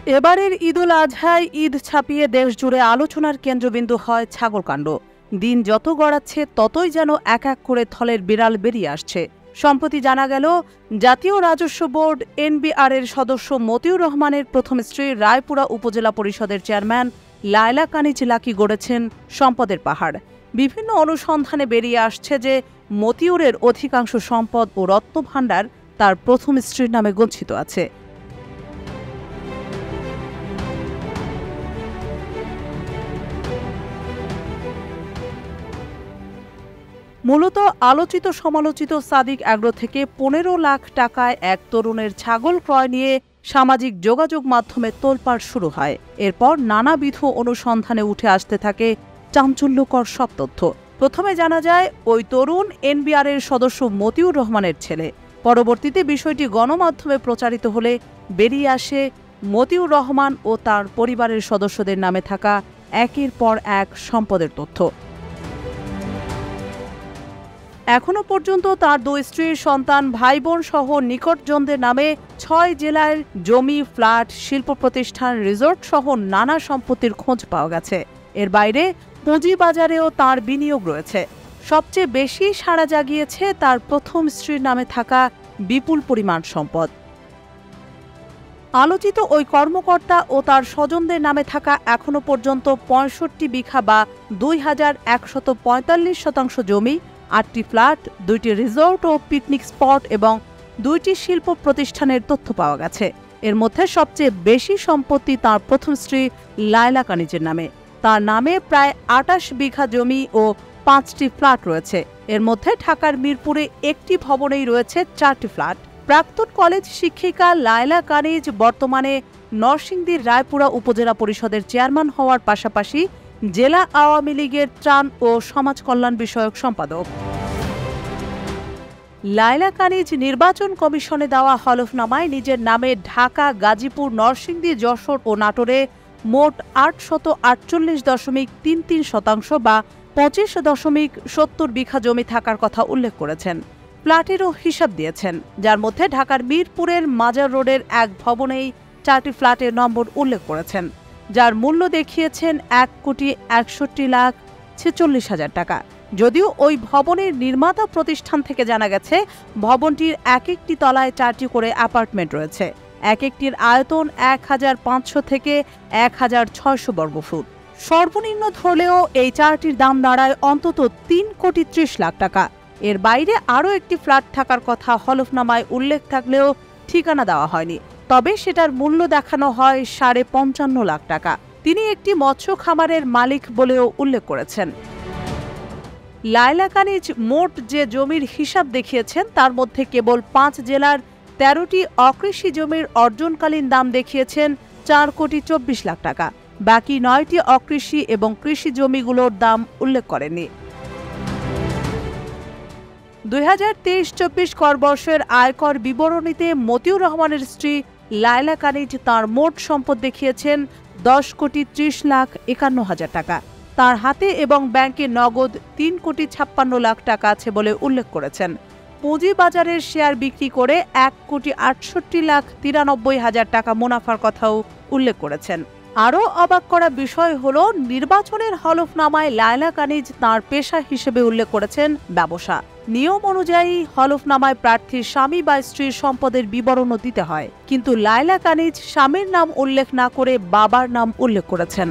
এবারের ঈদুল আজহায় ঈদ ছাপিয়ে দেশ জুড়ে আলোচনার কেন্দ্রবিন্দু হয় ছাগলকাণ্ড। দিন যত গড়াচ্ছে ততই যেন এক এক করে থলের বিড়াল বেরিয়ে আসছে। সম্প্রতি জানা গেল, জাতীয় রাজস্ব বোর্ড এনবিআর এর সদস্য মতিউর রহমানের প্রথম স্ত্রী রায়পুরা উপজেলা পরিষদের চেয়ারম্যান লায়লা কানিজ লাকি গড়েছেন সম্পদের পাহাড়। বিভিন্ন অনুসন্ধানে বেরিয়ে আসছে যে মতিউরের অধিকাংশ সম্পদ ও রত্নভাণ্ডার তার প্রথম স্ত্রীর নামে গচ্ছিত আছে। মূলত আলোচিত সমালোচিত সাদিক অ্যাগ্রো থেকে ১৫ লাখ টাকায় এক তরুণের ছাগল ক্রয় নিয়ে সামাজিক যোগাযোগ মাধ্যমে তোলপাড় শুরু হয়। এরপর নানাবিধ অনুসন্ধানে উঠে আসতে থাকে চাঞ্চল্যকর সব তথ্য। প্রথমে জানা যায় ওই তরুণ এনবিআর এর সদস্য মতিউর রহমানের ছেলে। পরবর্তীতে বিষয়টি গণমাধ্যমে প্রচারিত হলে বেরিয়ে আসে মতিউর রহমান ও তার পরিবারের সদস্যদের নামে থাকা একের পর এক সম্পদের তথ্য। এখনো পর্যন্ত তার দুই স্ত্রীর সন্তান, ভাই বোন সহ নিকটজনদের নামে ৬ জেলার জমি, ফ্ল্যাট, শিল্প প্রতিষ্ঠান, রিসোর্ট সহ নানা সম্পত্তির খোঁজ পাওয়া গেছে। এর বাইরে পুঁজিবাজারেও তার বিনিয়োগ রয়েছে। সবচেয়ে বেশি সাড়া জাগিয়েছে তার প্রথম স্ত্রীর নামে থাকা বিপুল পরিমাণ সম্পদ। আলোচিত ওই কর্মকর্তা ও তার স্বজনদের নামে থাকা এখনো পর্যন্ত ৬৫ বিঘা বা ২,১৪৫ শতাংশ জমি, ৮টি ফ্ল্যাট, ২টি রিসোর্ট ও পিকনিক স্পট এবং ২টি শিল্প প্রতিষ্ঠানের তথ্য পাওয়া গেছে। এর মধ্যে সবচেয়ে বেশি সম্পত্তি তার প্রথম স্ত্রী লায়লা কানিজের নামে। তার নামে প্রায় ২৮ বিঘা জমি ও ৫টি ফ্ল্যাট রয়েছে। এর মধ্যে ঢাকার মিরপুরে একটি ভবনেই রয়েছে ৪টি ফ্ল্যাট। প্রাক্তন কলেজ শিক্ষিকা লায়লা কানিজ বর্তমানে নরসিংদীর রায়পুরা উপজেলা পরিষদের চেয়ারম্যান হওয়ার পাশাপাশি জেলা আওয়ামী লীগের ত্রাণ ও সমাজ কল্যাণ বিষয়ক সম্পাদক। লায়লা কানিজ নির্বাচন কমিশনে দেওয়া হলফনামায় নিজের নামে ঢাকা, গাজীপুর, নরসিংদী, যশোর ও নাটোরে মোট ৮৪৮.33 শতাংশ বা ২৫.৭০ বিঘা জমি থাকার কথা উল্লেখ করেছেন। ফ্ল্যাটেরও হিসাব দিয়েছেন, যার মধ্যে ঢাকার মিরপুরের মাজার রোডের এক ভবনেই ৪টি ফ্ল্যাটের নম্বর উল্লেখ করেছেন, যার মূল্য দেখিয়েছেন ১,৬১,৪৬,০০০ টাকা। যদিও ওই ভবনের নির্মাতা প্রতিষ্ঠান থেকে জানা গেছে ভবনটির এক একটি তলায় ৪টি করে অ্যাপার্টমেন্ট রয়েছে। এক একটির আয়তন ১,৫০০ থেকে ১,৬০০ বর্গফুট। সর্বনিম্ন ধরলেও এই ৪টির দাম দাঁড়ায় অন্তত ৩,৩০ লাখ টাকা। এর বাইরে আরও একটি ফ্ল্যাট থাকার কথা হলফনামায় উল্লেখ থাকলেও ঠিকানা দেওয়া হয়নি। তবে সেটার মূল্য দেখানো হয় ৫.৫ লাখ টাকা। তিনি একটি মৎস্য খামারের মালিক বলেও উল্লেখ করেছেন। লায়লা কানিজ মোট যে জমির হিসাব দেখিয়েছেন তার মধ্যে কেবল ৫ জেলার ১৩টি অকৃষি জমির অর্জনকালীন দাম দেখিয়েছেন ৪,২৪ লাখ টাকা। বাকি ৯টি অকৃষি এবং কৃষি জমিগুলোর দাম উল্লেখ করেননি। ২০২৩-২৪ করবর্ষের আয়কর বিবরণীতে মতিউর রহমানের স্ত্রী লায়লা কানিজ তাঁর মোট সম্পদ দেখিয়েছেন ১০,৩০,৫১,০০০ টাকা। তার হাতে এবং ব্যাংকে নগদ ৩,৫৬,০০,০০০ টাকা আছে বলে উল্লেখ করেছেন। পুঁজিবাজারের শেয়ার বিক্রি করে ১,৬৮,৯৩,০০০ টাকা মুনাফার কথাও উল্লেখ করেছেন। আরও অবাক করা বিষয় হলো, নির্বাচনের হলফনামায় লায়লা কানিজ তাঁর পেশা হিসেবে উল্লেখ করেছেন ব্যবসা। নিয়ম অনুযায়ী হলফনামায় প্রার্থীর স্বামী বা স্ত্রীর সম্পদের বিবরণও দিতে হয়, কিন্তু লায়লা কানিজ স্বামীর নাম উল্লেখ না করে বাবার নাম উল্লেখ করেছেন।